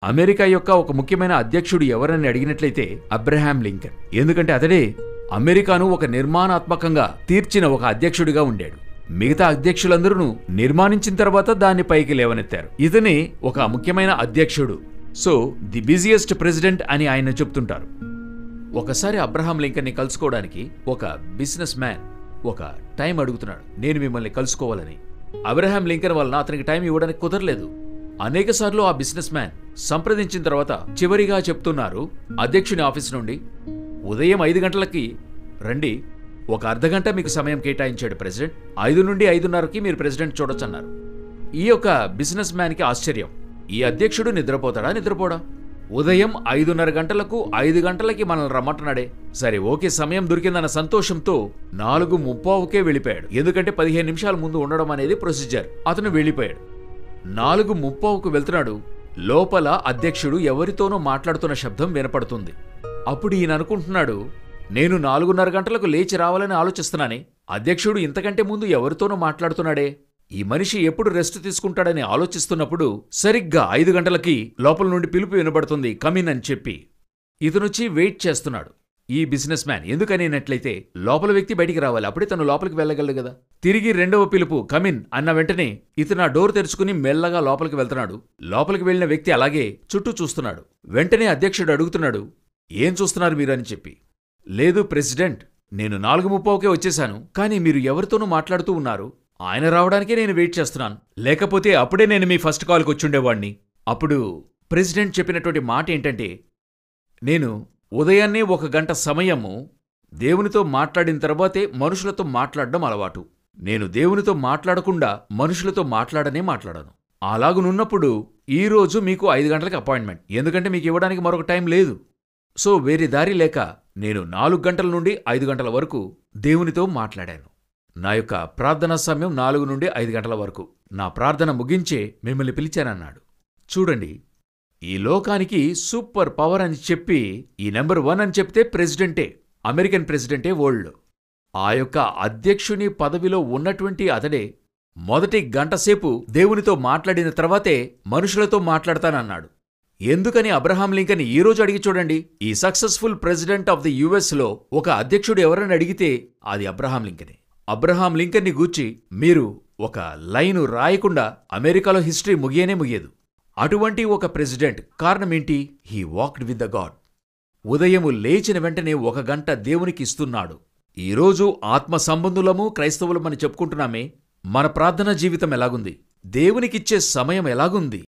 America యొక్క ఒక ముఖ్యమైన అధ్యక్షుడు ఎవరని అడిగినట్లయితే అబ్రహాం లింకన్. ఎందుకంటే అతడే అమెరికాను ఒక నిర్మాణాత్మకంగా తీర్చిన ఒక అధ్యక్షుడిగా ఉండాడు. మిగతా అధ్యక్షులందరూ నిర్మాణించిన తర్వాత దాన్ని పైకి లేవనెత్తారు. ఇతనే ఒక ముఖ్యమైన అధ్యక్షుడు. సో ది బిజియెస్ట్ ప్రెసిడెంట్ అని ఆయన చెప్తుంటారు. ఒకసారి అబ్రహాం లింకన్ని కలుసుకోవడానికి ఒక బిజినెస్ మ్యాన్ ఒక టైం అడుగుతున్నాడు, నేను మిమ్మల్ని కలుసుకోవాలని. అబ్రహాం లింకన్ వలన అతనికి టైం ఇవ్వడానికి కుదరలేదు. అనేకసార్లు ఆ బిజినెస్ మ్యాన్ సంప్రదించిన తర్వాత చివరిగా చెప్తున్నారు అధ్యక్షుని ఆఫీస్ నుండి, ఉదయం 5 గంటలకి రండి, ఒక అర్ధగంట మీకు సమయం కేటాయించాడు ప్రెసిడెంట్, 5 నుండి 5:30కి మీరు ప్రెసిడెంట్ చూడొచ్చన్నారు. ఈ యొక్క బిజినెస్ మ్యాన్కి ఆశ్చర్యం, ఈ అధ్యక్షుడు నిద్రపోతాడా నిద్రపోడా? ఉదయం 5:30 గంటలకు 5 గంటలకి మనల్ని రమ్మంటున్నాడే. సరే ఓకే, సమయం దొరికిందన్న సంతోషంతో 4:30కే వెళ్ళిపోయాడు. ఎందుకంటే 15 నిమిషాల ముందు ఉండడం అనేది ప్రొసీజర్. అతను వెళ్ళిపోయాడు. 4:30కు వెళ్తున్నాడు. లోపల అధ్యక్షుడు ఎవరితోనో మాట్లాడుతున్న శబ్దం వినపడుతుంది. అప్పుడు ఈయన అనుకుంటున్నాడు, నేను 4:30 గంటలకు లేచి రావాలని ఆలోచిస్తున్నానే, అధ్యక్షుడు ఇంతకంటే ముందు ఎవరితోనో మాట్లాడుతున్నాడే, ఈ మనిషి ఎప్పుడు రెస్ట్ తీసుకుంటాడని ఆలోచిస్తున్నప్పుడు సరిగ్గా 5 గంటలకి లోపల నుండి పిలుపు వినబడుతుంది, కమిన్ అని చెప్పి. ఇతనొచ్చి వెయిట్ చేస్తున్నాడు. ఈ బిజినెస్ మ్యాన్ ఎందుకనేనట్లయితే లోపల వ్యక్తి బయటికి రావాలి, అప్పుడే తను లోపలికి వెళ్ళగలడు కదా. తిరిగి రెండవ పిలుపు కమిన్ అన్న వెంటనే ఇతను ఆ డోర్ తెరుచుకుని మెల్లగా లోపలికి వెళ్తున్నాడు. లోపలికి వెళ్లిన వ్యక్తి అలాగే చుట్టూ చూస్తున్నాడు. వెంటనే అధ్యక్షుడు అడుగుతున్నాడు, ఏం చూస్తున్నారు మీరు అని చెప్పి. లేదు ప్రెసిడెంట్, నేను 4:30కే వచ్చేశాను, కానీ మీరు ఎవరితోనూ మాట్లాడుతూ ఉన్నారు, ఆయన రావడానికే నేను వెయిట్ చేస్తున్నాను, లేకపోతే అప్పుడే నేను మీ ఫస్ట్ కాల్కి వచ్చుండేవాణ్ణి. అప్పుడు ప్రెసిడెంట్ చెప్పినటువంటి మాట ఏంటంటే, నేను ఉదయాన్నే 1 గంట సమయము దేవునితో మాట్లాడిన తర్వాతే మనుషులతో మాట్లాడడం అలవాటు. నేను దేవునితో మాట్లాడకుండా మనుషులతో మాట్లాడను. అలాగునున్నప్పుడు ఈరోజు మీకు 5 గంటలకు అపాయింట్మెంట్, ఎందుకంటే మీకు ఇవ్వడానికి మరొక టైం లేదు. సో వేరే దారి లేక నేను 4 గంటల నుండి 5 గంటల వరకు దేవునితో మాట్లాడాను. నా యొక్క ప్రార్థనా సమయం 4 నుండి 5 గంటల వరకు. నా ప్రార్థన ముగించే మిమ్మల్ని పిలిచానన్నాడు. చూడండి, ఈ లోకానికి సూపర్ పవర్ అని చెప్పి ఈ నెంబర్ 1 అని చెప్తే ప్రెసిడెంటే, అమెరికన్ ప్రెసిడెంటే వరల్డ్. ఆ యొక్క అధ్యక్షుని పదవిలో ఉన్నటువంటి అతడే మొదటి గంటసేపు దేవునితో మాట్లాడిన తర్వాతే మనుషులతో మాట్లాడతానన్నాడు. ఎందుకని అబ్రహాం లింకన్ ఈరోజు అడిగి చూడండి, ఈ సక్సెస్ఫుల్ ప్రెసిడెంట్ ఆఫ్ ది యుఎస్లో ఒక అధ్యక్షుడు ఎవరని అడిగితే అది అబ్రహాం లింకనే. అబ్రహాం లింకన్ని గూర్చి మీరు ఒక లైను రాయకుండా అమెరికాలో హిస్టరీ ముగియదు. అటువంటి ఒక ప్రెసిడెంట్ కారణమేంటి? He walked with the God. ఉదయము లేచిన వెంటనే 1 గంట దేవునికి ఇస్తున్నాడు. ఈరోజు ఆత్మ సంబంధులము క్రైస్తవులమని చెప్పుకుంటున్నామే, మన ప్రార్థనా జీవితం ఎలాగుంది? దేవునికిచ్చే సమయం ఎలాగుంది?